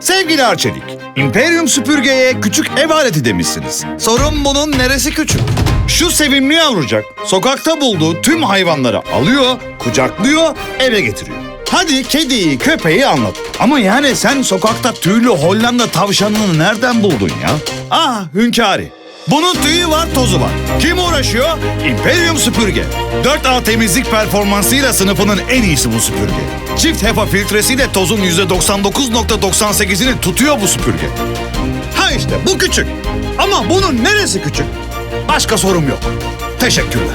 Sevgili Arçelik, İmperium süpürgeye küçük ev aleti demişsiniz. Sorun bunun neresi küçük? Şu sevimli yavrucak sokakta bulduğu tüm hayvanları alıyor, kucaklıyor, eve getiriyor. Hadi kediyi, köpeği anlat. Ama yani sen sokakta tüylü Hollanda tavşanını nereden buldun ya? Ah Hünkari. Bunun tüyü var, tozu var. Kim uğraşıyor? Imperium süpürge. 4A temizlik performansıyla sınıfının en iyisi bu süpürge. Çift HEPA filtresiyle tozun %99.98'ini tutuyor bu süpürge. Ha işte bu küçük. Ama bunun neresi küçük? Başka sorum yok. Teşekkürler.